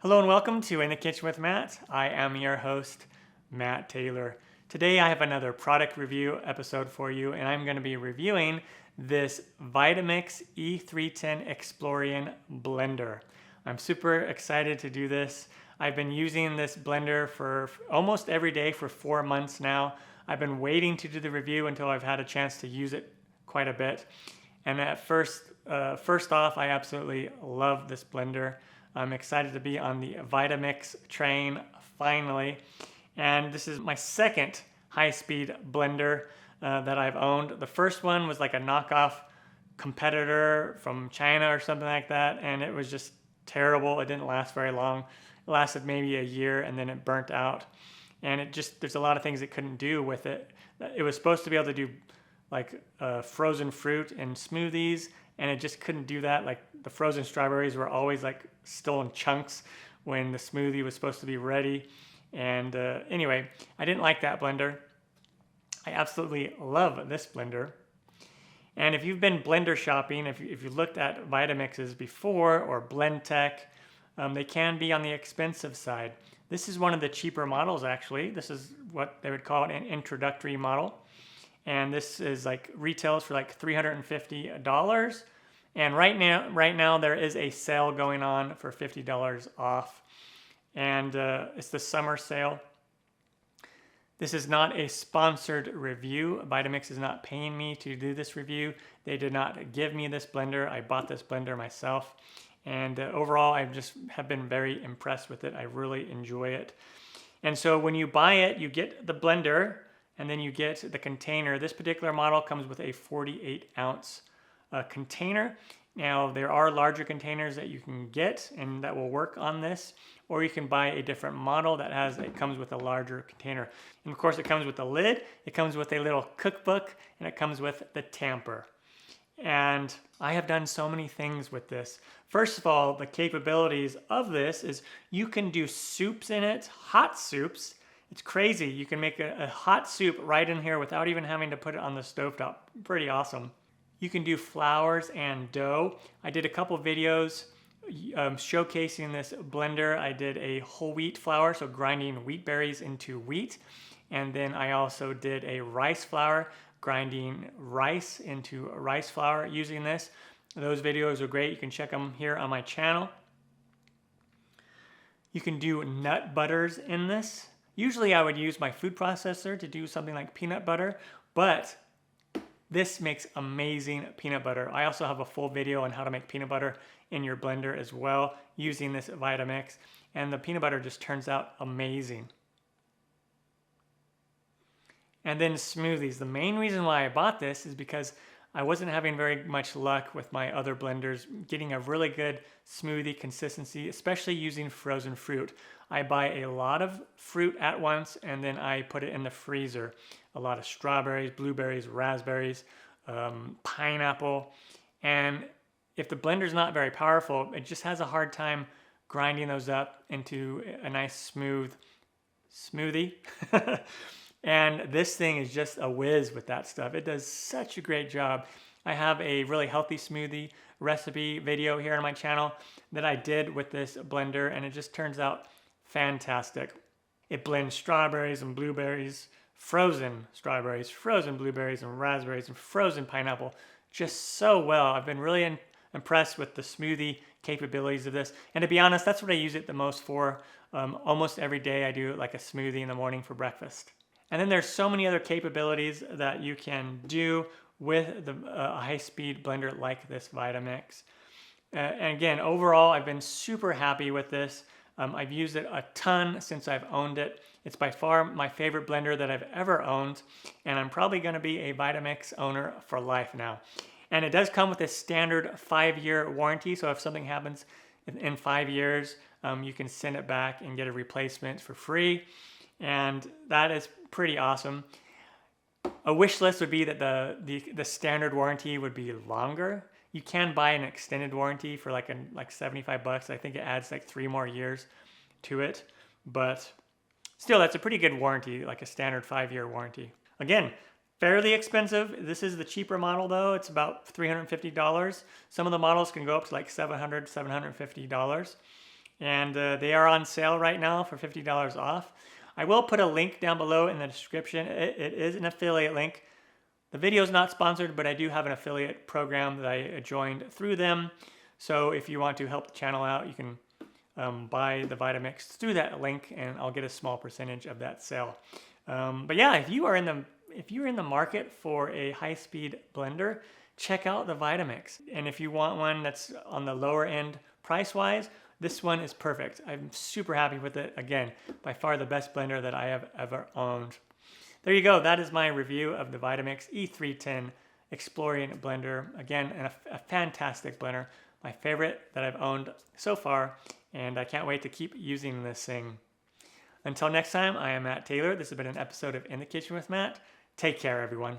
Hello and welcome to In the Kitchen with Matt. I am your host, Matt Taylor. Today I have another product review episode for you, and I'm going to be reviewing this Vitamix E310 Explorian Blender. I'm super excited to do this. I've been using this blender for almost every day for 4 months now. I've been waiting to do the review until I've had a chance to use it quite a bit. And at first off, I absolutely love this blender. I'm excited to be on the Vitamix train finally. And this is my second high-speed blender that I've owned. The first one was like a knockoff competitor from China or something like that, and it was just terrible. It didn't last very long. It lasted maybe a year and then it burnt out. And there's a lot of things it couldn't do with it. It was supposed to be able to do like frozen fruit and smoothies, and it just couldn't do that. Like the frozen strawberries were always like still in chunks when the smoothie was supposed to be ready. And anyway, I didn't like that blender. I absolutely love this blender. And if you've been blender shopping, if you looked at Vitamixes before or Blendtec, they can be on the expensive side. This is one of the cheaper models actually. This is what they would call an introductory model. And this is like retails for like $350. And right now there is a sale going on for $50 off. And it's the summer sale. This is not a sponsored review. Vitamix is not paying me to do this review. They did not give me this blender. I bought this blender myself. And overall, I just have been very impressed with it. I really enjoy it. And so when you buy it, you get the blender, and then you get the container. This particular model comes with a 48-ounce container. Now, there are larger containers that you can get and that will work on this, or you can buy a different model that comes with a larger container. And of course, it comes with a lid, it comes with a little cookbook, and it comes with the tamper. And I have done so many things with this. First of all, the capabilities of this is you can do soups in it, hot soups. It's crazy. You can make a hot soup right in here without even having to put it on the stovetop. Pretty awesome. You can do flours and dough. I did a couple videos showcasing this blender. I did a whole wheat flour, so grinding wheat berries into wheat. And then I also did a rice flour, grinding rice into rice flour using this. Those videos are great. You can check them here on my channel. You can do nut butters in this. Usually I would use my food processor to do something like peanut butter, but this makes amazing peanut butter. I also have a full video on how to make peanut butter in your blender as well using this Vitamix, and the peanut butter just turns out amazing. And then smoothies. The main reason why I bought this is because I wasn't having very much luck with my other blenders getting a really good smoothie consistency, especially using frozen fruit. I buy a lot of fruit at once and then I put it in the freezer. A lot of strawberries, blueberries, raspberries, pineapple. And if the blender's not very powerful, it just has a hard time grinding those up into a nice smooth smoothie. And this thing is just a whiz with that stuff. It does such a great job. I have a really healthy smoothie recipe video here on my channel that I did with this blender, and it just turns out fantastic. It blends strawberries and blueberries, frozen strawberries, frozen blueberries and raspberries and frozen pineapple just so well. I've been really impressed with the smoothie capabilities of this. And to be honest, that's what I use it the most for. Almost every day I do like a smoothie in the morning for breakfast. And then there's so many other capabilities that you can do with the high-speed blender like this Vitamix. And again, overall, I've been super happy with this. I've used it a ton since I've owned it. It's by far my favorite blender that I've ever owned, and I'm probably going to be a Vitamix owner for life now. And it does come with a standard 5-year warranty, so if something happens in 5 years, you can send it back and get a replacement for free. And that is pretty awesome. A wish list would be that the standard warranty would be longer. You can buy an extended warranty for like $75. I think it adds like 3 more years to it, but still that's a pretty good warranty, like a standard 5-year warranty. Again, fairly expensive. This is the cheaper model though. It's about $350. Some of the models can go up to like $700, $750. and they are on sale right now for $50 off. I will put a link down below in the description. It is an affiliate link. The video is not sponsored, but I do have an affiliate program that I joined through them. So if you want to help the channel out, you can buy the Vitamix through that link, and I'll get a small percentage of that sale. But yeah, if you're in the market for a high-speed blender, check out the Vitamix. And if you want one that's on the lower end price-wise, this one is perfect. I'm super happy with it. Again, by far the best blender that I have ever owned. There you go. That is my review of the Vitamix E310 Explorian Blender. Again, a fantastic blender. My favorite that I've owned so far, and I can't wait to keep using this thing. Until next time, I am Matt Taylor. This has been an episode of In the Kitchen with Matt. Take care, everyone.